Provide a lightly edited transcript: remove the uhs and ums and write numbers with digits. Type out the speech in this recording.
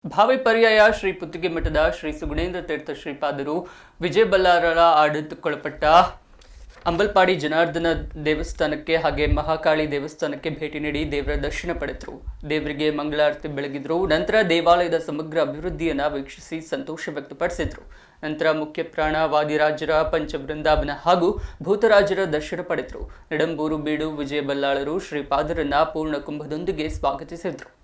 ಭಾವಿ ಪರ್ಯಾಯ ಶ್ರೀ ಪುತ್ತಿಗೆ ಮಠದ ಶ್ರೀ ಸುಗುಣೇಂದ್ರ ತೀರ್ಥ ಶ್ರೀಪಾದರು ವಿಜಯ ಬಲ್ಲಾರರ ಆಡಳಿತಕ್ಕೊಳಪಟ್ಟ ಅಂಬಲ್ಪಾಡಿ ಜನಾರ್ದನ ದೇವಸ್ಥಾನಕ್ಕೆ ಹಾಗೆ ಮಹಾಕಾಳಿ ದೇವಸ್ಥಾನಕ್ಕೆ ಭೇಟಿ ನೀಡಿ ದೇವರ ದರ್ಶನ ಪಡೆದರು. ದೇವರಿಗೆ ಮಂಗಳಾರತಿ ಬೆಳಗಿದ್ರು. ನಂತರ ದೇವಾಲಯದ ಸಮಗ್ರ ಅಭಿವೃದ್ಧಿಯನ್ನು ವೀಕ್ಷಿಸಿ ಸಂತೋಷ ವ್ಯಕ್ತಪಡಿಸಿದರು. ನಂತರ ಮುಖ್ಯ ಪ್ರಾಣ ವಾದಿರಾಜರ ಪಂಚವೃಂದಾವನ ಹಾಗೂ ಭೂತರಾಜರ ದರ್ಶನ ಪಡೆದರು. ನಿಡಂಬೂರು ಬೀಡು ವಿಜಯ ಬಲ್ಲಾಳರು ಶ್ರೀಪಾದರನ್ನ ಪೂರ್ಣ ಕುಂಭದೊಂದಿಗೆ ಸ್ವಾಗತಿಸಿದರು.